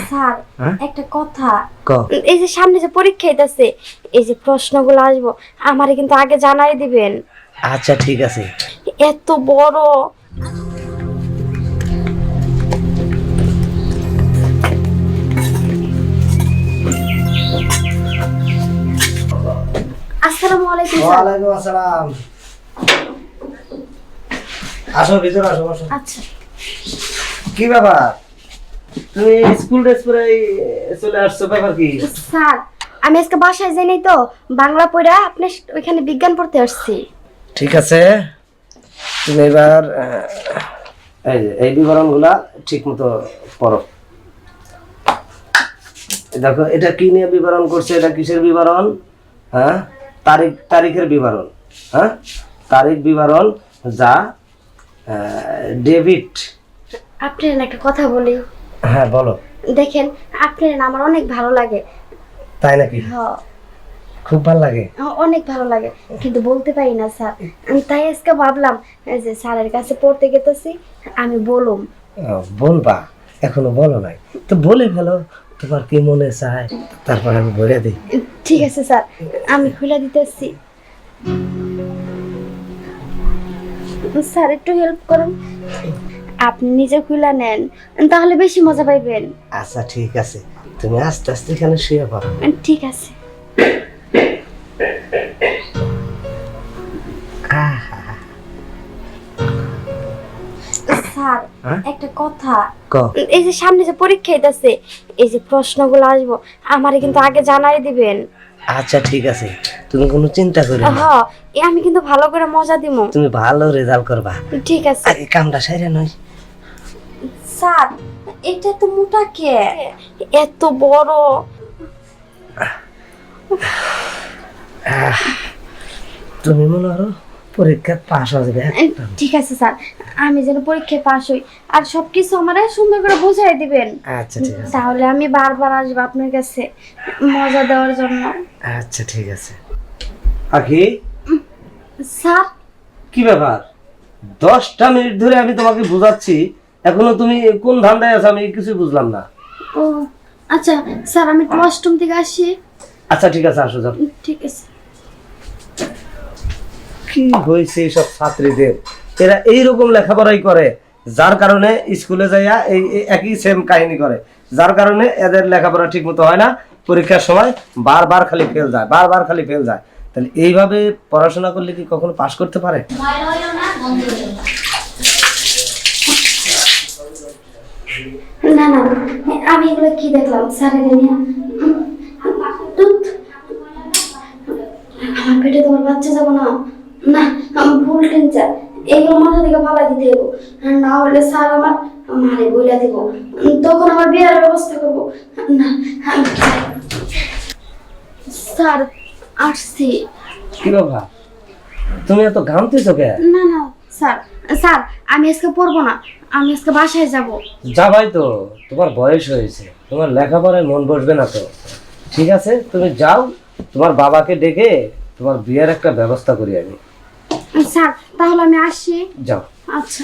Sir একটা কথা, এই যে সামনে যে পরীক্ষা হইতাছে, এই যে প্রশ্নগুলো আসবো আমারে কিন্তু আগে জানাই দিবেন। আচ্ছা ঠিক আছে। এত বড় আসসালামু আলাইকুম স্যার। ওয়ালাইকুম আসসালাম। আসো ভিতরে আসো, বসো। আচ্ছা। কি ব্যাপার, তুমি স্কুল ড্রেস পরে চলে আসছো, ব্যাপার কি? স্যার আমি আজকে বাসায় যাই নাই তো, বাংলা পড়া আপনি ওইখানে বিজ্ঞান পড়তে আসছি। ঠিক আছে, তুমি এবার এই বিবরণগুলা ঠিক মতো পড়ো। দেখো এটা কি নিয়ে বিবরণ করছে, এটা কিসের বিবরণ? হ্যাঁ, তারিখের বিবরণ। হ্যাঁ, তারিখ বিবরণ, যা ডেভিড। আপনার একটা কথা বলি। হ্যাঁ বলো। দেখেন আপনার আমার অনেক ভালো লাগে। তাই নাকি? হ্যাঁ খুব ভালো লাগে? অনেক ভালো লাগে, কিন্তু বলতে পারি না স্যার। আমি তাই আজকে ভাবলাম যে স্যারের কাছে পড়তে গেতেছি, আমি বলুম। বলবা? এখনো বলো নাই তো, বলে ফেলো তোমার কি মনে চায়, তারপর আমি বলে দিই। ঠিক আছে স্যার, আমি খুলে দিতেছি। স্যার একটু হেল্প করুন, আপনি নিজে খুলে নেন, তাহলে বেশি মজা পাইবেন। আচ্ছা ঠিক আছে, তুমি আস্তে আস্তে এখানে শুয়ে পড়ো। ঠিক আছে। স্যার একটা কথা, এই যে সামনে যে পরীক্ষা হইতাছে, এই যে প্রশ্নগুলো আসবো আমারে কিন্তু আগে জানাই দিবেন। আচ্ছা ঠিক আছে, তুমি কোনো চিন্তা করো না। হ্যাঁ, আমি কিন্তু ভালো করে মজা দিমু। তুমি ভালো রেজাল্ট করবা। ঠিক আছে। আগে কামটা সাইরা নয়। স্যার এটা তো মোটা কে, এত বড়। তুমি মনে করো পরীক্ষা পাশ হয়ে যাবে। ঠিক আছে স্যার, আমি যেন পরীক্ষায় পাশ হই আর সবকিছু আমারে সুন্দর করে বুঝাই দিবেন। আচ্ছা ঠিক আছে, তাহলে আমি বারবার আসবো আপনার কাছে মজা দেওয়ার জন্য। আচ্ছা ঠিক আছে। আখি, স্যার কি ব্যাপার, 10টা মিনিট ধরে আমি তোমাকে বুঝাচ্ছি, এখনো তুমি কোন ধান্দায় আছো আমি কিছু বুঝলাম না। ও আচ্ছা স্যার, আমি ক্লাসরুম থেকে আসি। আচ্ছা ঠিক আছে, আসো যাও। ঠিক আছে। কি হয়েছে সব ছাত্রীদের, এরা এইরকম লেখাপড়াই করে, যার কারণে স্কুলে যাইয়া এই একই সেম কাহিনী করে, যার কারণে এদের লেখাপড়া ঠিক মতো হয় না, পরীক্ষার সময় বারবার খালি ফেল যায়, বারবার খালি ফেল যায়। তাহলে এইভাবে পড়াশোনা করলে কি কখনো পাশ করতে পারে? না না, আমি এগুলো কি দেখলাম স্যারের নিয়ে, আমার পেটে তোমার বাচ্চা যাবো না। না আমি ভুল টেনচার, এইগুলো মাথা থেকে ফালাই দিতে হইব, না হলে স্যার আমার মারে বইলা দিব, তখন আমার বিয়ের ব্যবস্থা করবো। না স্যার আসছি। কি বাবা, তুমি এত ঘামতেছো কে? না না স্যার, স্যার আমি আজকে পড়বো না, আমি আজকে বাসায় যাব। যাবাই তো, তোমার বয়স হয়েছে, তোমার লেখাপড়ায় মন বসবে না তো। ঠিক আছে তুমি যাও, তোমার বাবাকে ডেকে তোমার বিয়ের একটা ব্যবস্থা করি আমি। স্যার তাহলে আমি আসি। যাও। আচ্ছা।